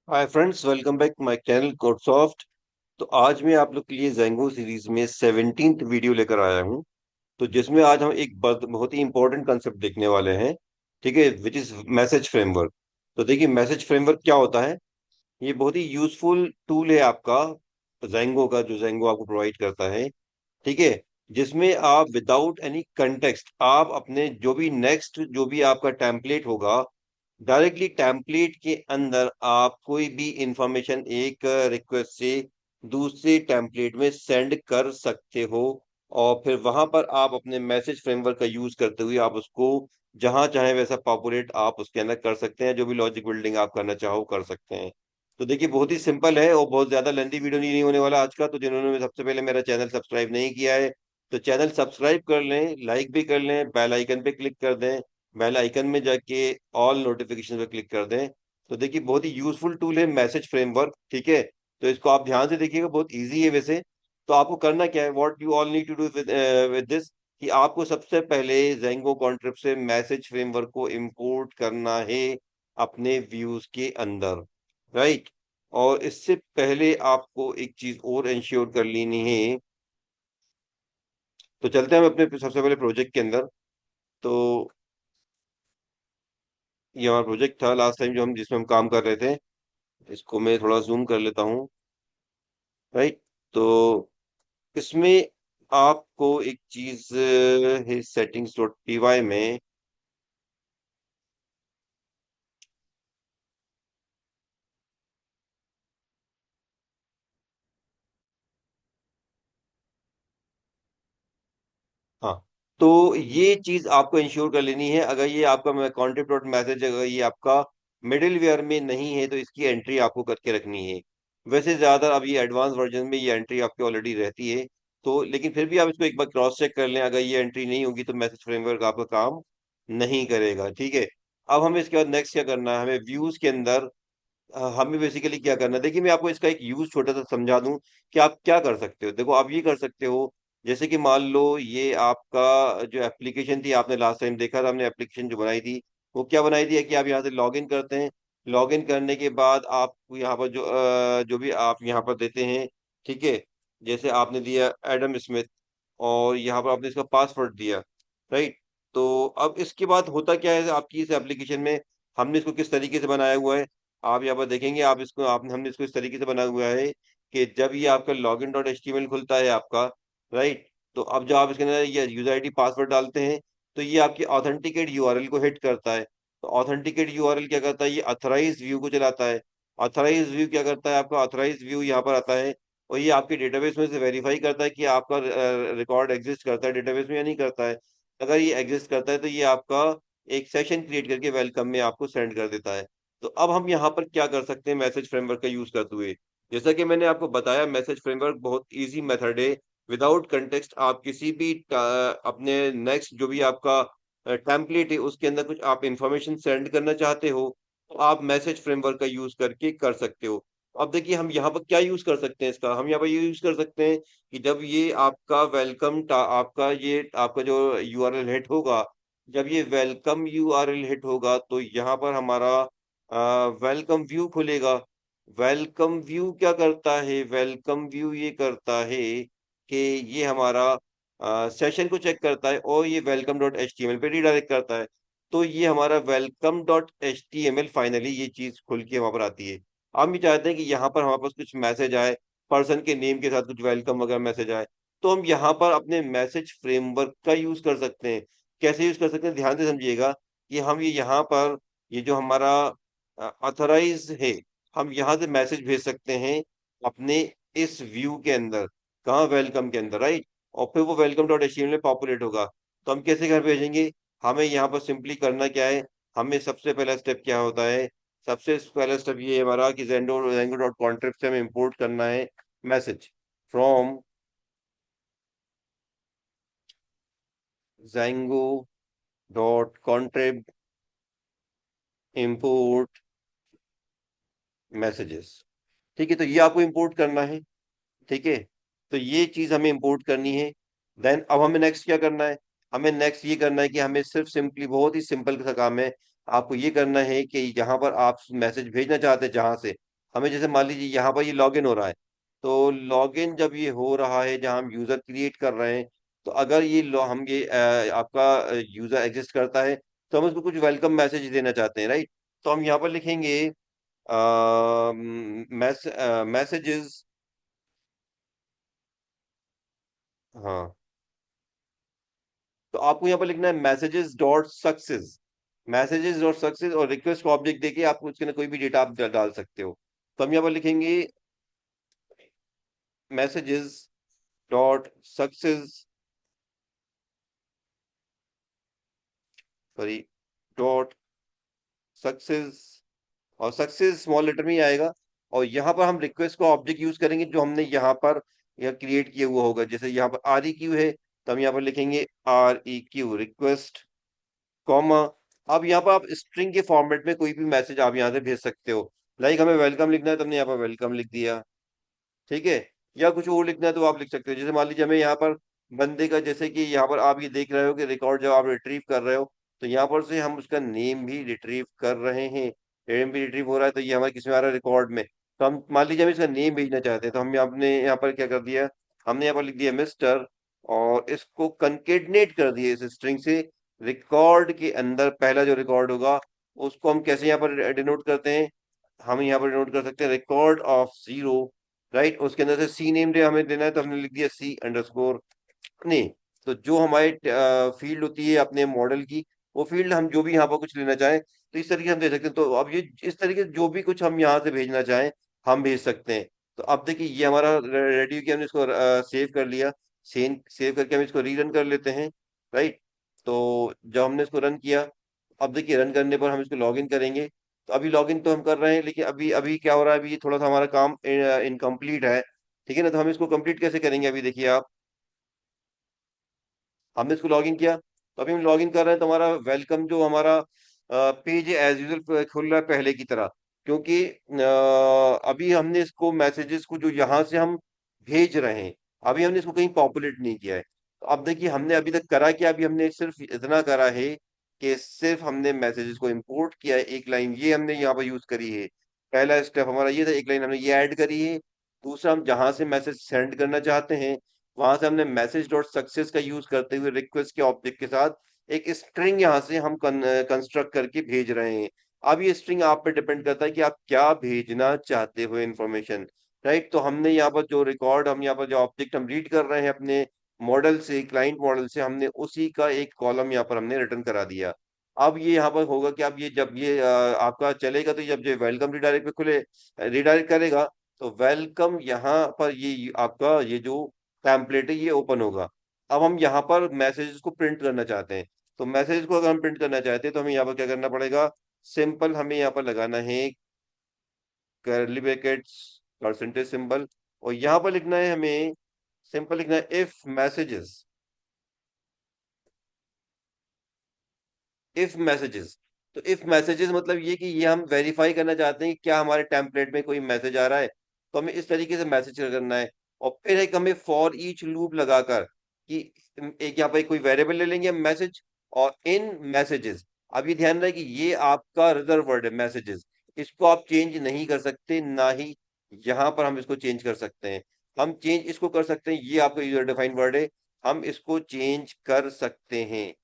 Hi friends, welcome back my channel CodSoft. तो आज मैं आप लोग के लिए ज़ेंगो सीरीज में 17th वीडियो लेकर आया हूं। तो जिसमें आज हम एक बहुत ही इंपॉर्टेंट कंसेप्ट देखने वाले हैं। ठीक है, विच इज मैसेज फ्रेमवर्क। तो देखिए, मैसेज फ्रेमवर्क क्या होता है। ये बहुत ही यूजफुल टूल है आपका ज़ेंगो का, जो ज़ेंगो आपको प्रोवाइड करता है। ठीक है, जिसमें आप विदाउट एनी कंटेक्स्ट आप अपने जो भी नेक्स्ट जो भी आपका टेम्पलेट होगा, डायरेक्टली टेम्पलेट के अंदर आप कोई भी इंफॉर्मेशन एक रिक्वेस्ट से दूसरे टेम्पलेट में सेंड कर सकते हो। और फिर वहां पर आप अपने मैसेज फ्रेमवर्क का यूज करते हुए आप उसको जहां चाहे वैसा पॉपुलेट आप उसके अंदर कर सकते हैं। जो भी लॉजिक बिल्डिंग आप करना चाहो कर सकते हैं। तो देखिए, बहुत ही सिंपल है और बहुत ज्यादा लेंथी वीडियो नहीं होने वाला आज का। तो जिन्होंने सबसे पहले मेरा चैनल सब्सक्राइब नहीं किया है तो चैनल सब्सक्राइब कर लें, लाइक भी कर लें, बेल आइकन पे क्लिक कर दें। बेल आइकन में जाके ऑल नोटिफिकेशन पे क्लिक कर दें। तो देखिए, बहुत ही यूजफुल टूल है मैसेज फ्रेमवर्क। ठीक है, तो इसको आप ध्यान से देखिएगा, बहुत इजी है वैसे। तो आपको करना क्या है, what you all need to do with this, कि आपको सबसे पहले जेंगो कॉन्ट्रिप से मैसेज फ्रेमवर्क को इंपोर्ट करना है अपने व्यूज के अंदर। राइट। और इससे पहले आपको एक चीज और इंश्योर कर लेनी है। तो चलते हैं हम अपने सबसे पहले प्रोजेक्ट के अंदर। तो ये हमारा प्रोजेक्ट था लास्ट टाइम जो हम जिसमें हम काम कर रहे थे। इसको मैं थोड़ा जूम कर लेता हूँ। राइट। तो इसमें आपको एक चीज है सेटिंग्स डॉट पी वाई में। हाँ, तो ये चीज आपको इंश्योर कर लेनी है। अगर ये आपका कॉन्टेंट डॉट मैसेज अगर ये आपका मिडिल वेयर में नहीं है तो इसकी एंट्री आपको करके रखनी है। वैसे ज्यादा अब ये एडवांस वर्जन में ये एंट्री आपकी ऑलरेडी रहती है। तो लेकिन फिर भी आप इसको एक बार क्रॉस चेक कर लें, अगर ये एंट्री नहीं होगी तो मैसेज फ्रेमवर्क आपका काम नहीं करेगा। ठीक है। अब हमें इसके बाद नेक्स्ट क्या करना है, हमें व्यूज के अंदर हमें बेसिकली क्या करना है। देखिए, मैं आपको इसका एक यूज छोटा सा समझा दूं कि आप क्या कर सकते हो। देखो, आप ये कर सकते हो, जैसे कि मान लो ये आपका जो एप्लीकेशन थी, आपने लास्ट टाइम देखा था हमने एप्लीकेशन जो बनाई थी, वो क्या बनाई थी है कि आप यहाँ से लॉग इन करते हैं। लॉग इन करने के बाद आप यहाँ पर जो भी आप यहाँ पर देते हैं। ठीक है, जैसे आपने दिया एडम स्मिथ और यहाँ पर आपने इसका पासवर्ड दिया। राइट। तो अब इसके बाद होता क्या है आपकी इस एप्लीकेशन में, हमने इसको किस तरीके से बनाया हुआ है। आप यहाँ पर देखेंगे, आप इसको आपने हमने इसको इस तरीके से बनाया हुआ है कि जब ये आपका लॉग इन डॉट एच खुलता है आपका। राइट। तो अब जब आप इसके अंदर ये यूजर आईडी पासवर्ड डालते हैं तो ये आपकी ऑथेंटिकेट यूआरएल को हिट करता है। तो ऑथेंटिकेट यूआरएल क्या करता है, ये अथराइज व्यू को चलाता है। अथराइज व्यू क्या करता है, आपका अथराइज व्यू यहाँ पर आता है और ये आपके डेटाबेस में से वेरीफाई करता है कि आपका रिकॉर्ड एग्जिस्ट करता है डेटाबेस में या नहीं करता है। अगर ये एग्जिस्ट करता है तो ये आपका एक सेशन क्रिएट करके वेलकम में आपको सेंड कर देता है। तो अब हम यहाँ पर क्या कर सकते हैं मैसेज फ्रेमवर्क का यूज करते हुए। जैसा कि मैंने आपको बताया, मैसेज फ्रेमवर्क बहुत इजी मेथड है। विदाउट कंटेक्स्ट आप किसी भी अपने नेक्स्ट जो भी आपका टेम्पलेट है उसके अंदर कुछ आप इंफॉर्मेशन सेंड करना चाहते हो तो आप मैसेज फ्रेमवर्क का यूज करके कर सकते हो। अब देखिए, हम यहाँ पर क्या यूज कर सकते हैं इसका, हम यहाँ पर ये यूज कर सकते हैं कि जब ये आपका आपका ये आपका जो यूआरएल हिट होगा, जब ये वेलकम यूआरएल हिट होगा तो यहाँ पर हमारा वेलकम व्यू खुलेगा। वेलकम व्यू क्या करता है, वेलकम व्यू ये करता है कि ये हमारा सेशन को चेक करता है और ये welcome dot H T M L पे रिडायरेक्ट करता है। तो ये हमारा welcome dot H T M L finally ये चीज खुल के वहां पर आती है। हम भी चाहते हैं कि यहाँ पर हमारे पास कुछ मैसेज आए, पर्सन के नेम के साथ कुछ वेलकम वगैरह मैसेज आए। तो हम यहाँ पर अपने मैसेज फ्रेमवर्क का यूज कर सकते हैं। कैसे यूज कर सकते हैं, ध्यान से समझिएगा कि हम ये यहाँ पर ये जो हमारा ऑथराइज है, हम यहाँ से मैसेज भेज सकते हैं अपने इस व्यू के अंदर, कहाँ, वेलकम के अंदर। राइट। और फिर वो वेलकम डॉट एच में पॉपुलेट होगा। तो हम कैसे घर भेजेंगे, हमें यहाँ पर सिंपली करना क्या है, हमें सबसे पहला स्टेप क्या होता है, सबसे पहला स्टेप ये है हमारा कि जेंडो जेंगो डॉट कॉन्ट्रिप से हमें इंपोर्ट करना है message from Django dot contrib import messages. ठीक है, तो ये आपको इंपोर्ट करना है। ठीक है, तो ये चीज हमें इंपोर्ट करनी है। देन अब हमें नेक्स्ट क्या करना है, हमें नेक्स्ट ये करना है कि हमें सिर्फ सिंपली बहुत ही सिंपल सा काम है। आपको ये करना है कि जहां पर आप मैसेज भेजना चाहते हैं जहां से, हमें जैसे मान लीजिए यहाँ पर ये लॉगिन हो रहा है, तो लॉगिन जब ये हो रहा है जहाँ हम यूजर क्रिएट कर रहे हैं, तो अगर ये हम ये आपका यूजर एग्जिस्ट करता है, तो हम उसको कुछ वेलकम मैसेज देना चाहते हैं, राइट? तो हम यहाँ पर लिखेंगे मैसेजेस। हाँ, तो आपको यहाँ पर लिखना है मैसेजेस.सक्सेस। मैसेजेस.सक्सेस और रिक्वेस्ट को ऑब्जेक्ट देके आप उसके अंदर कोई भी डेटा आप डाल सकते हो। तो हम यहाँ पर लिखेंगे मैसेजेस.सक्सेस, सॉरी, .सक्सेस, और सक्सेस स्मॉल लेटर में ही आएगा। और यहाँ पर हम रिक्वेस्ट को ऑब्जेक्ट यूज करेंगे जो हमने यहाँ पर यह क्रिएट किया हुआ होगा। जैसे यहाँ पर आर ई क्यू है, तो हम यहाँ पर लिखेंगे R E Q request, comma. अब यहाँ पर आप स्ट्रिंग के फॉर्मेट में कोई भी मैसेज आप यहाँ से भेज सकते हो। लाइक हमें वेलकम लिखना है, तो हमने यहाँ पर वेलकम लिख दिया, ठीक है। या कुछ और लिखना है तो आप लिख सकते हो। जैसे मान लीजिए हमें यहाँ पर बंदे का, जैसे कि यहाँ पर आप ये देख रहे हो कि रिकॉर्ड जब आप रिट्रीव कर रहे हो, तो यहाँ पर से हम उसका नेम भी रिट्रीव कर रहे हैं। नेम भी रिट्रीव हो रहा है, तो ये हमारे किस में आ रहा है, रिकॉर्ड में। तो हम मान लीजिए हम इसका नेम भेजना चाहते हैं, तो हम आपने यहाँ पर क्या कर दिया, हमने यहाँ पर लिख दिया मिस्टर, और इसको कंकेटनेट कर दिया इस स्ट्रिंग से। रिकॉर्ड के अंदर पहला जो रिकॉर्ड होगा उसको हम कैसे यहाँ पर डिनोट करते हैं, हम यहाँ पर नोट कर सकते हैं रिकॉर्ड ऑफ जीरो, राइट। उसके अंदर से सी नेम दे हमें देना है, तो हमने लिख दिया सी अंडरस्कोर नहीं। तो जो हमारी फील्ड होती है अपने मॉडल की, वो फील्ड हम जो भी यहाँ पर कुछ लेना चाहें, तो इस तरीके से हम दे सकते हैं। तो अब ये इस तरीके से जो भी कुछ हम यहाँ से भेजना चाहें, हम भेज सकते हैं। तो अब देखिए ये हमारा रेडी किया, हमने इसको सेव कर लिया। सेव सेव करके हम इसको रीरन कर लेते हैं, राइट। तो जब हमने इसको रन किया, अब देखिए रन करने पर हम इसको लॉगिन करेंगे। तो अभी लॉगिन तो हम कर रहे हैं, लेकिन अभी अभी क्या हो रहा है, अभी ये थोड़ा सा हमारा काम इनकम्प्लीट है, ठीक है ना। तो हम इसको कंप्लीट कैसे करेंगे, अभी देखिए आप, हमने इसको लॉगिन किया, तो अभी हम लॉगिन कर रहे हैं, तो हमारा वेलकम जो हमारा पेज है एज यूजल खुल रहा है पहले की तरह। क्योंकि अभी हमने इसको मैसेजेस को जो यहाँ से हम भेज रहे हैं, अभी हमने इसको कहीं पॉपुलेट नहीं किया है। तो अब देखिए हमने अभी तक करा क्या, अभी हमने सिर्फ इतना करा है कि सिर्फ हमने मैसेजेस को इंपोर्ट किया है। एक लाइन ये हमने यहाँ पर यूज करी है, पहला स्टेप हमारा ये था, एक लाइन हमने ये ऐड करी है। दूसरा, हम जहां से मैसेज सेंड करना चाहते हैं, वहां से हमने मैसेज डॉट सक्सेस का यूज करते हुए रिक्वेस्ट के ऑब्जेक्ट के साथ एक स्ट्रिंग यहां से हम कंस्ट्रक्ट करके भेज रहे हैं। अब ये स्ट्रिंग आप पे डिपेंड करता है कि आप क्या भेजना चाहते हो इन्फॉर्मेशन, राइट। तो हमने यहाँ पर जो रिकॉर्ड, हम यहाँ पर जो ऑब्जेक्ट हम रीड कर रहे हैं अपने मॉडल से, क्लाइंट मॉडल से, हमने उसी का एक कॉलम यहाँ पर हमने रिटर्न करा दिया। अब ये यहाँ पर होगा कि अब ये जब ये आपका चलेगा, तो जब ये वेलकम रिडायरेक्ट पे खुले, रिडायरेक्ट करेगा, तो वेलकम यहाँ पर ये आपका ये जो टेम्पलेट है ये ओपन होगा। अब हम यहाँ पर मैसेजेस को प्रिंट करना चाहते हैं। तो मैसेजेस को अगर हम प्रिंट करना चाहते हैं, तो हमें यहाँ पर क्या करना पड़ेगा, सिंपल हमें यहाँ पर लगाना है कर्ली ब्रैकेट्स, परसेंटेज सिंबल, और यहाँ पर लिखना है हमें, सिंपल लिखना है इफ मैसेजेस, इफ मैसेजेस। तो इफ मैसेजेस मतलब ये कि ये हम वेरीफाई करना चाहते हैं कि क्या हमारे टेम्पलेट में कोई मैसेज आ रहा है, तो हमें इस तरीके से मैसेज करना है। और फिर एक हमें फॉर ईच लूप लगाकर कि एक यहाँ पर कोई वेरिएबल ले लेंगे हम मैसेज, और इन मैसेजेस, अब ये ध्यान रहे कि ये आपका रिजर्व वर्ड है मैसेजेस, इसको आप चेंज नहीं कर सकते, ना ही यहाँ पर हम इसको चेंज कर सकते हैं। हम चेंज इसको कर सकते हैं, ये आपका यूजर डिफाइंड वर्ड है, हम इसको चेंज कर सकते हैं।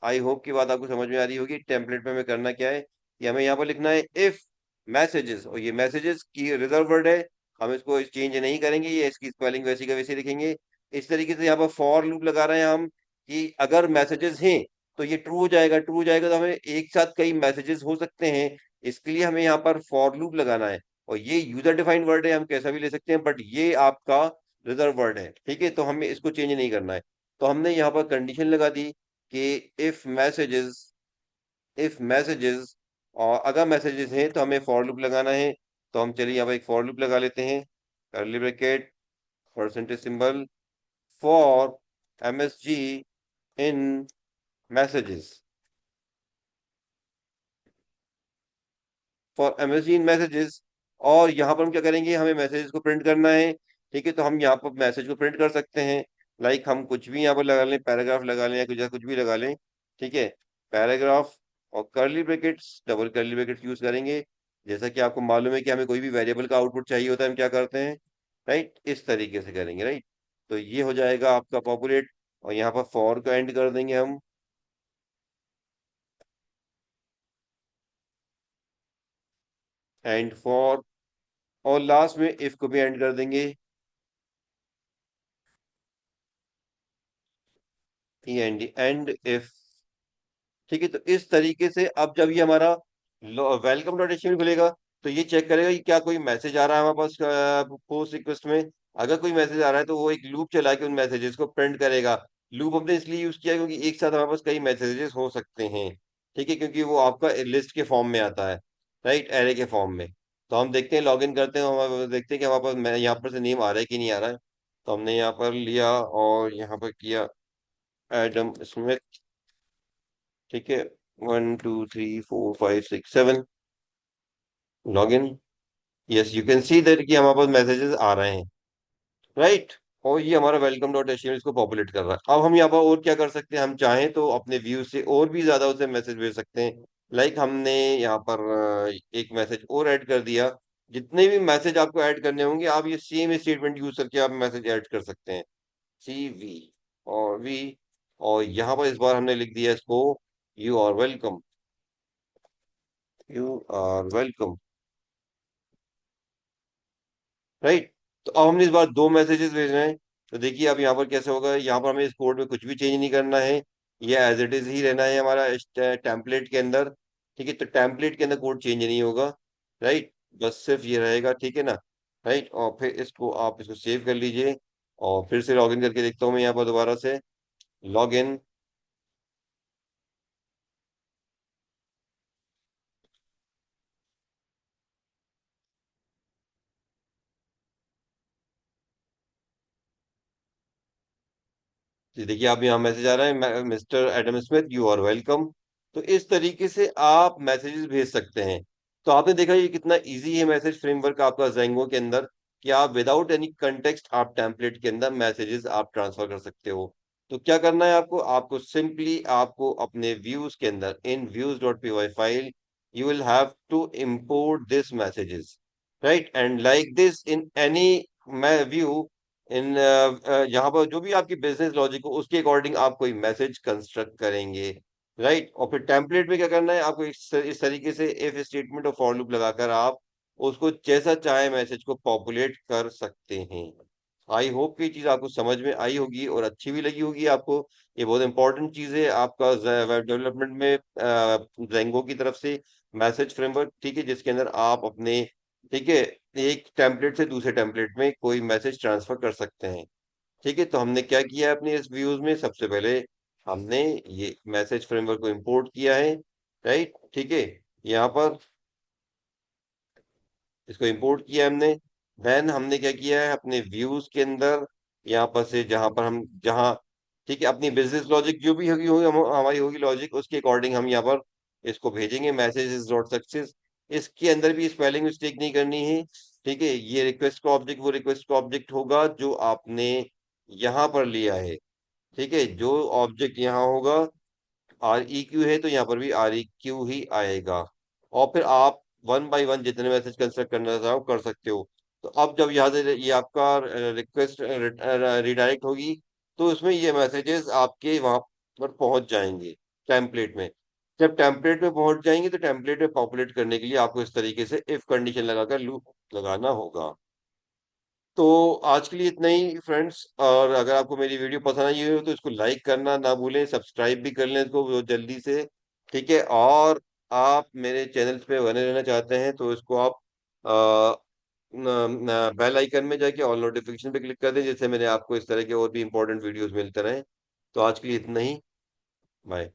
आई होप की बात आपको समझ में आ रही होगी। टेम्पलेट में हमें करना क्या है कि हमें यहाँ पर लिखना है इफ मैसेजेस, और ये मैसेजेस की रिजर्व वर्ड है, हम इसको चेंज नहीं करेंगे, ये इसकी स्पेलिंग वैसी का वैसे लिखेंगे। इस तरीके से यहाँ पर फॉर लूप लगा रहे हैं हम कि अगर मैसेजेस हैं तो ये ट्रू हो जाएगा, ट्रू हो जाएगा तो हमें एक साथ कई मैसेजेस हो सकते हैं, इसके लिए हमें यहाँ पर फॉर लूप लगाना है। और ये यूजर डिफाइंड वर्ड है, हम कैसा भी ले सकते हैं, बट ये आपका रिजर्व वर्ड है, ठीक है। तो हमें इसको चेंज नहीं करना है। तो हमने यहाँ पर कंडीशन लगा दी कि इफ मैसेजेस, और अगर मैसेजेस हैं तो हमें फॉर लूप लगाना है। तो हम चलिए यहाँ पर एक फॉर लूप लगा लेते हैं, curly bracket, percentage symbol, for MSG in messages, for MSG in messages. और यहाँ पर हम क्या करेंगे, हमें मैसेजेस को प्रिंट करना है, ठीक है। तो हम यहाँ पर मैसेज को प्रिंट कर सकते हैं, लाइक हम कुछ भी यहाँ पर लगा लें, पैराग्राफ लगा लें या कुछ भी लगा लें, ठीक है। पैराग्राफ, और curly brackets, double curly brackets use करेंगे, जैसा कि आपको मालूम है कि हमें कोई भी वेरिएबल का आउटपुट चाहिए होता है, हम क्या करते हैं, राइट, इस तरीके से करेंगे, राइट। तो ये हो जाएगा आपका पॉपुलेट, और यहाँ पर फॉर का एंड कर देंगे हम, एंड फॉर, और लास्ट में इफ को भी एंड कर देंगे, ई एंड एंड इफ। ठीक है, तो इस तरीके से अब जब ये हमारा वेलकम डॉट एचटीएमएल खुलेगा, तो ये चेक करेगा कि क्या कोई मैसेज आ रहा है हमारे पास पोस्ट रिक्वेस्ट में। अगर कोई मैसेज आ रहा है तो वो एक लूप चला के उन मैसेजेस को प्रिंट करेगा। लूप हमने इसलिए यूज किया क्योंकि एक साथ हमारे पास कई मैसेजेस हो सकते हैं। ठीक है, क्योंकि वो आपका लिस्ट के फॉर्म में आता है, राइट, एरे के फॉर्म में। तो हम देखते हैं, लॉग इन करते हैं, हम देखते हैं कि हमारे पास यहाँ पर से नेम आ रहा है कि नहीं आ रहा है। तो हमने यहाँ पर लिया और यहाँ पर किया एडम स्मिथ। ठीक है, 1 2 3 4 5 6 7, log in. Yes, you can see that कि हमारे पास मैसेजेस आ रहे हैं, राइट। और ये हमारा वेलकम डॉट एचटीएमएल इसको पॉपुलेट कर रहा है। अब हम यहाँ पर और क्या कर सकते हैं, हम चाहें तो अपने व्यू से और भी ज्यादा उसे मैसेज भेज सकते हैं। लाइक हमने यहाँ पर एक मैसेज और ऐड कर दिया। जितने भी मैसेज आपको ऐड करने होंगे, आप ये सेम स्टेटमेंट यूज करके आप मैसेज ऐड कर सकते हैं, सी वी और वी। और यहाँ पर इस बार हमने लिख दिया इसको, you are welcome, you are welcome, right. तो अब हमने इस बार दो मैसेजेस भेज रहे हैं। तो देखिए अब यहाँ पर कैसे होगा, यहाँ पर हमें इस कोड में कुछ भी चेंज नहीं करना है, ये एज इट इज ही रहना है हमारा इस टेम्पलेट के अंदर। ठीक है, तो टेम्पलेट के अंदर कोड चेंज नहीं होगा, राइट, बस सिर्फ ये रहेगा, ठीक है ना, राइट। और फिर इसको आप इसको सेव कर लीजिए, और फिर से लॉगिन करके देखता हूँ मैं यहाँ पर दोबारा से, लॉग इन। जी देखिए, आप यहाँ मैसेज आ रहा है, mister Adam Smith you are welcome. तो इस तरीके से आप मैसेजेस भेज सकते हैं। तो आपने देखा ये कितना इजी है मैसेज फ्रेमवर्क आपका जेंगो के अंदर, कि आप विदाउट एनी कंटेक्स्ट आप टेम्पलेट के अंदर मैसेजेस आप ट्रांसफर कर सकते हो। तो क्या करना है आपको, आपको सिंपली आपको अपने व्यूज के अंदर in views dot P Y file, you will have to import this messages, right, and like this in any view, in यहाँ पर जो भी आपकी बिजनेस लॉजिक हो उसके अकॉर्डिंग आप कोई मैसेज कंस्ट्रक्ट करेंगे, राइट। और फिर टेम्पलेट में क्या करना है आपको, इस तरीके से इफ स्टेटमेंट और फॉर लूप लगाकर आप उसको जैसा चाहे मैसेज को पॉपुलेट कर सकते हैं। आई होप कि ये चीज आपको समझ में आई होगी और अच्छी भी लगी होगी आपको। ये बहुत इंपॉर्टेंट चीज है आपका वेब डेवलपमेंट में, जेंगो की तरफ से मैसेज फ्रेमवर्क, ठीक है, जिसके अंदर आप अपने, ठीक है, एक टेम्पलेट से दूसरे टेम्पलेट में कोई मैसेज ट्रांसफर कर सकते हैं। ठीक है, तो हमने क्या किया है अपने इस व्यूज में, सबसे पहले हमने ये मैसेज फ्रेमवर्क को इंपोर्ट किया है, राइट, ठीक है, यहाँ पर इसको इंपोर्ट किया हमने। देन हमने क्या किया है अपने व्यूज के अंदर, यहाँ पर से जहां पर हम जहाँ, ठीक है, अपनी बिजनेस लॉजिक जो भी होगी होगी हमारी होगी लॉजिक, उसके अकॉर्डिंग हम यहाँ पर इसको भेजेंगे, मैसेज डॉट सक्सेस। इसके अंदर भी स्पेलिंग मिस्टेक नहीं करनी है। ठीक है, ये रिक्वेस्ट का ऑब्जेक्ट वो रिक्वेस्ट का ऑब्जेक्ट होगा जो आपने यहाँ पर लिया है। ठीक है, जो ऑब्जेक्ट यहाँ होगा, आर ई क्यू है तो यहाँ पर भी आर ई क्यू ही आएगा। और फिर आप वन बाय वन जितने मैसेज कंस्ट्रक्ट करना चाहो कर सकते हो। तो अब जब यहाँ से ये आपका रिक्वेस्ट रिडायरेक्ट होगी, तो उसमें ये मैसेजेस आपके वहां पर पहुंच जाएंगे टेम्पलेट में। जब टेम्पलेट में पहुंच जाएंगे तो टेम्पलेट में पॉपुलेट करने के लिए आपको इस तरीके से इफ कंडीशन लगाकर लूप लगाना होगा। तो आज के लिए इतना ही फ्रेंड्स, और अगर आपको मेरी वीडियो पसंद आई हो तो इसको लाइक करना ना भूलें, सब्सक्राइब भी कर लें इसको बहुत जल्दी से। ठीक है, और आप मेरे चैनल पे बने रहना चाहते हैं तो इसको आप बेल आइकन में जाके ऑल नोटिफिकेशन पे क्लिक कर दें, जिससे मैंने आपको इस तरह के और भी इंपॉर्टेंट वीडियोस मिलते रहें। तो आज के लिए इतना ही, बाय।